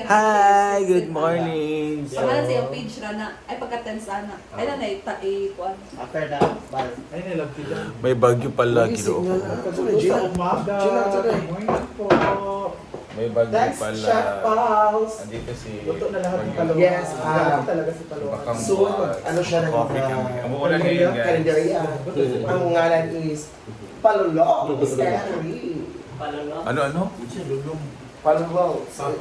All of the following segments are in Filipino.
Hi! Good morning! So, wala siyang page ra na. Ay, pagka-10 sana. Ay, na kuan. After the ball. Ay, nilag kita. May bagyo pala, Ginoo. Sa umaga. Good morning po. May bagyo Thanks, pala. Chef Pals. Andito si... Luto na lahat ng Bagyo. Palawan. Yes, Lahat talaga si Palawan. Bakang Soon, buwan. ano siya ng Coffee kami. Umuulan ngayon, guys. karinderya. Ang ngalan is Palulong Eatery. Ano? Palulong.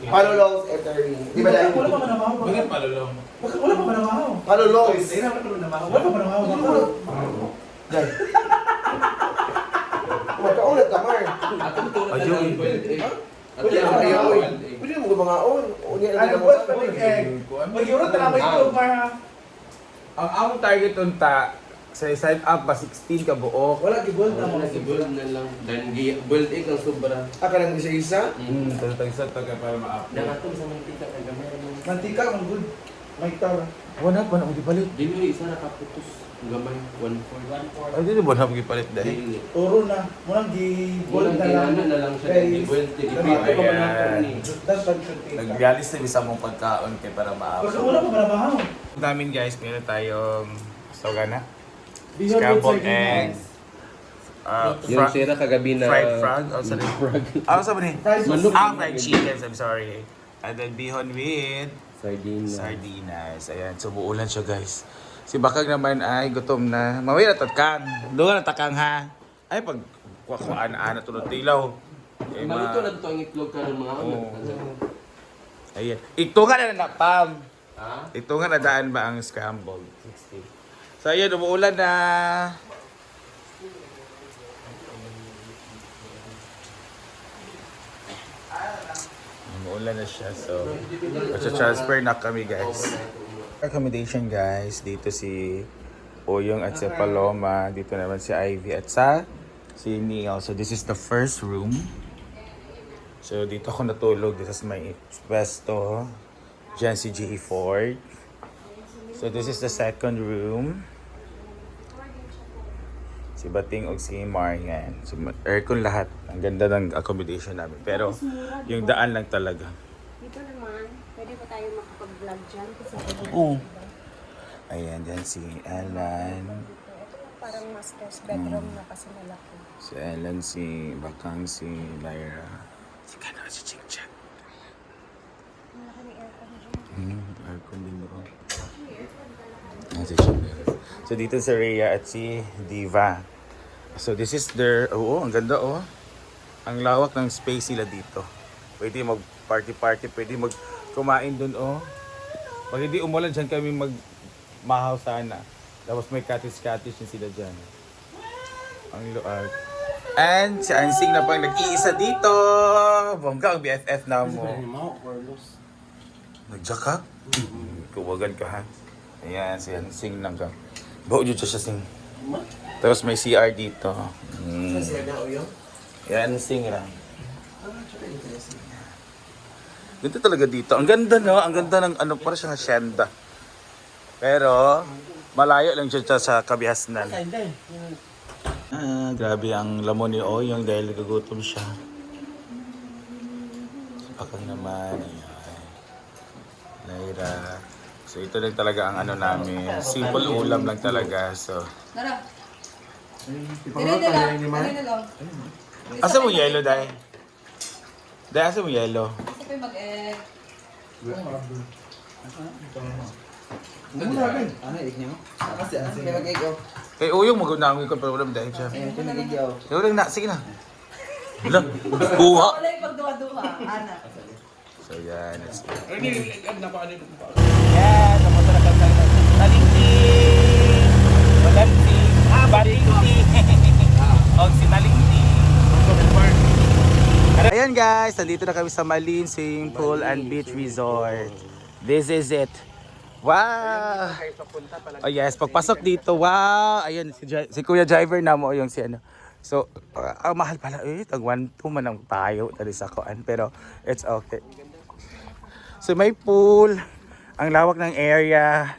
Palulong Eatery. Di ba dahil? Wala pa manamaw. Bakit palulong? Wala pa manamaw. Palulong. Wala pa manamaw. Dahil. Magkaulat ka, Mar. Ayun. Pwede na kayo. Pwede na mga on. Unya lang Ano mo. ba? Pabig egg. Mag-euro talaga ito, Mar. Ang among target unta sa sign up ba 16 ka buok. Wala, gibull na Wala mga si build na lang. Dan build egg ang sobra. Aka lang isa-isa. Tagsa taga para ma-up. Nangatong sa mantika kay gamay mo. mantika, ang good. May tar. Wala pa na mo gipalit. Di mo isa nakaputos. Gamay 1/4. Ay, di ba na mo gipalit dahil? Dili. Turo na. Munang gibull Build na lang. na lang siya. Guys, Di build egg. Ayan. Ipito pa man ni. That's what should take. Nagbialis na bisa mong pagkaon kay para ma-up. Baka wala pa manamaw. Namin guys, meron tayong sogana, Bihon with scrambled sardines. eggs, Yung sira kagabi na fried frog, oh sorry. Ano sabi ni? Fries with Manok. Fried chickens, I'm sorry. And then bihon with Sardina. sardinas. Ayan, so buulan siya guys. Si Bakag naman ay gutom na. Mamaya na tatkang. Doon na takang ha. Ay pag kuhaan-ana tulad dilaw. Eh, Maluto na ito ang itlog ka ng mga Oo. anak. Ayan. Ito nga na napam. Ha? Ito nga nadaan ba ang scrambled? 60. So ayan, umuulan na. Umuulan na siya. So, transfer na kami guys. Accommodation guys. Dito si Oyong at si Paloma. Dito naman si Ivy at si Neil. So this is the first room. So dito ako natulog. This is my pwesto. Diyan si J. Ford. So this is the second room. Si Bating o si Marian. So aircon lahat. Ang ganda ng accommodation namin. Pero yung daan lang talaga. Dito naman, pwede ba tayo makapag-vlog dyan? Kasi Oo. Ayan, dyan si Ellen. parang master's bedroom na kasi malaki. Si Ellen, si Bakang, si Lyra. Si Kano, si Ching Chang. Malaki ni aircon dyan. Aircon din doon. Si Ching. So dito si Rhea at si Diva. So this is their, oo, ang ganda oh. Ang lawak ng space sila dito. Pwede mag party-party, pwede mag kumain doon oh. Pag hindi umulan dyan kami magmahaw sana. Tapos may cottage-cottage na sila dyan. Ang luag. And si Ansing na pang nag-iisa dito. Bongga ang BFF na mo. Nag-jack ka? Kuwagan ka ha. Ayan, si Ansing lang ka. Bawa dito siya sing. Tapos may CR dito. Yan, Ansing lang. Ganito talaga dito. Ang ganda no? Ang ganda ng ano, para siyang hacienda. Pero, malayo lang siya sa Kabihasnan. Grabe ang lamon ni Oyong dahil nagagutom siya. Bakang naman. Ayan. Lyra. So, ito lang talaga ang ano namin. Simple ulam lang talaga. So, Nara. Dire na lang. Dire na lang. asa mo yelo, Day? Day, asa mo yelo? Kasi pa mag-egg. Eh, Oyong magunang ko pero walang dahil siya. Ikaw lang na. Sige na. Wala. Kuha. Wala yung pagduha-duha. Ana. So, yan. Let's go. Yan, napunta na kami sa Talingting! Malanting! Batingting! O, si Talingting! Ayan guys, nandito na kami sa Malin Swimming Pool and Beach Resort. This is it. Wow! Oh yes, pagpasok dito, wow! Ayan, si Kuya Driver na mo yung si ano. So, mahal pala. Tag 1-2 man ang tayo dali sa koan. Pero, it's okay. So, may pool. Ang lawak ng area.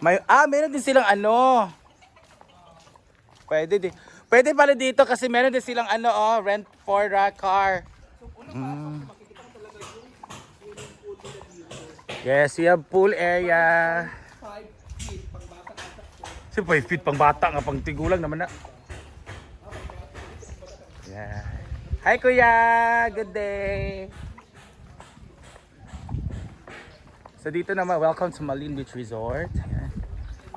Meron din silang ano. Pwede pala dito kasi meron din silang ano, rent for a car. Yes, we have pool area. 5 feet pang bata nga, pang tigulang naman na. Yeah. Hi kuya! Good day! So dito naman, welcome to Malin Beach Resort. Ayan.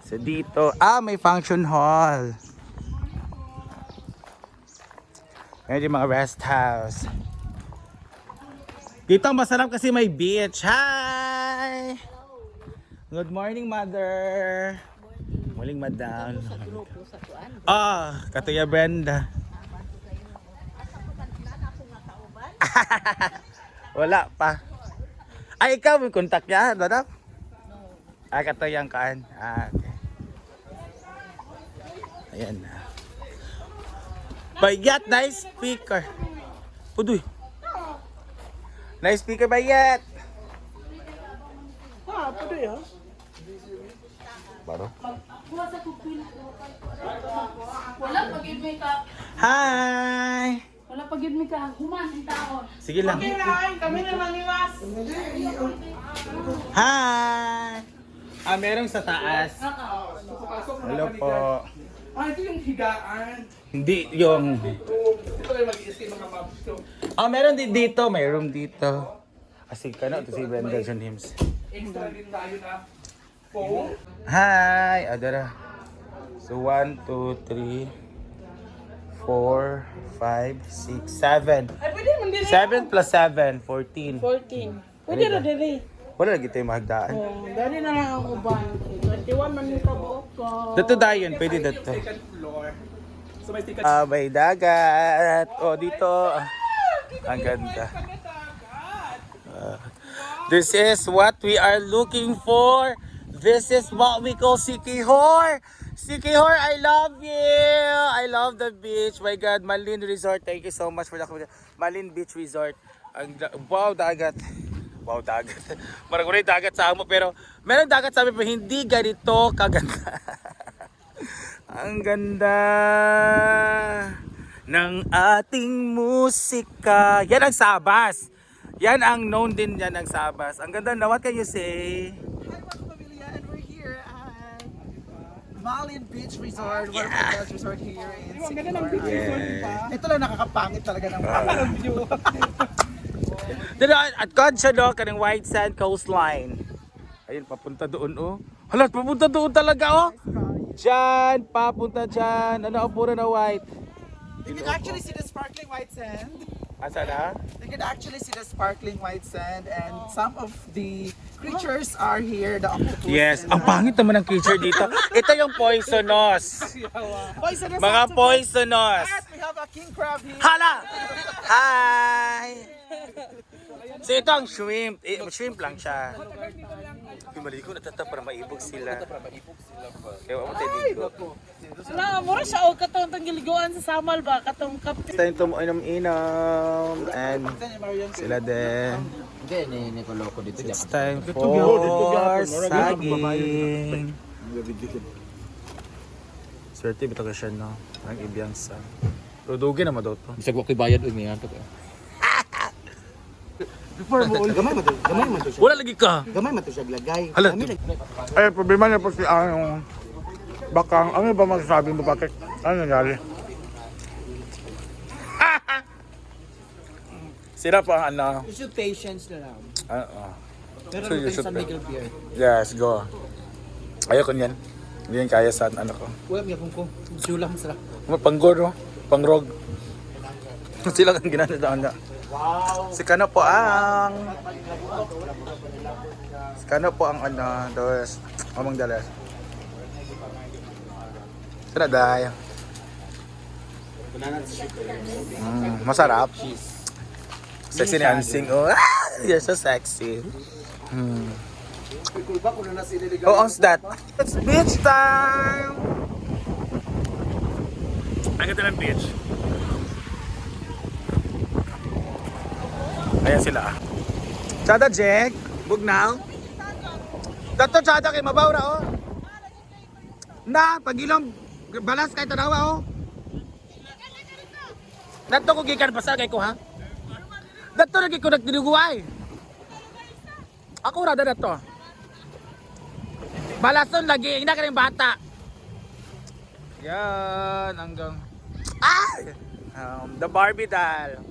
So dito, may function hall. Ayan yung mga rest house. Dito masarap kasi may beach. Hi! Good morning, mother. Morning, madam. Katuya Brenda. Wala pa. Ay, ikaw may kontak niya, madam? Katuyang kaan. Okay. Ayan na. Bayat, nice speaker. Udoy. Nice speaker, Bayat. Pwede ya. Baro. Wala pag-give me ka. Hi! Wala pag-give me ka. Human, ang tao. Sige lang. Kami naman iwas. Hi! Merong sa taas. Hello po. Ito yung higaan. Hindi yung... Ito yung mag-i-stay mga mabs ko. Meron din dito. May room dito. Asig ka na. Ito si Brenda John Hims. Extra din tayo na phone. Hi! Adara. So 1, 2, 3, 4, 5, 6, 7. Ay, pwede man din. 7 plus 7, 14. 14. Pwede na din. Wala lagi tayo mahagdaan. Oh, dali na lang ang uban. 21 man yung kabuok ko. Dito dayon. Pwede dito. Second floor. So may ticket. May dagat. Dito. Ang ganda. This is what we are looking for. This is what we call Sikihor. Sikihor, I love you. I love the beach. My God, Malin Resort. Thank you so much for the Malin Beach Resort. Wow, dagat. Wow, dagat. Maragulay dagat sa amo pero meron dagat sa amin pero hindi ganito kaganda. Ang ganda ng ating musika. Yan ang Sabas. Yan ang known din yan ng Sabas. Ang ganda na. What can you say? Hi mga pamilya, and we're here at Malin Beach Resort. One of the best resort here in Sikihor. Ito lang nakakapangit talaga ng view. Dito at God siya do kanang white sand coastline. Ayun papunta doon oh. Hala, papunta doon talaga oh. Diyan, papunta diyan. Ano ang puro na white? You can actually see the sparkling white sand. Asa na? You can actually see the sparkling white sand, and some of the creatures are here. The octopus. Yes, and ang pangit naman ng creature dito. Ito yung poisonous. poisonous Mga octopus. poisonous. At we have a king crab here. Hala! Hi! So ito ang shrimp. Shrimp lang siya. Maligo na tata para maibog sila. Kaya wala tayo dito. Wala, mura siya o katong tanggiliguan sa samal ba? Katong kapit. It's time to inom-inom and sila din. Hindi, Nicoloko dito. It's time for saging. Swerte bito ka siya no. Ang ibiyang sa. Tudugin naman daw to. Bisag wako'y bayad o niya. Before mo, gamay man to siya. Wala lagi ka. Gamay man to siya glagay. Hala. Ay, problema niya po si bakang, ano ba magsasabi mo bakit? Ano nangyari? Sira pa ang ano. You should patience na lang. Pero So, you so, should San be. Miguel Beer. Yes, go. Ayoko niyan. Hindi yan kaya sa ano ko. Wala yapon ko. Sulang sila. Panggoro, pangrog. Sila ang ginanadaan na. Wow. Si Kano po ang ano, dos among dalas. Sana dahil. Masarap. Sexy ni Ansing. Oh, you're so sexy. Oh, how's that? It's beach time! Ang ganda ng beach. Ayan sila. Chada Jek, bugnaw. Dato chada kay mabawra oh. Na pagilom balas kay tanawa oh. Dato ko gikan pasal kay ko ha. Dato lagi ko nagdinuguay. Ako rada na to. Balason lagi, ina ka rin bata. Yan, hanggang... Ay! The Barbie doll.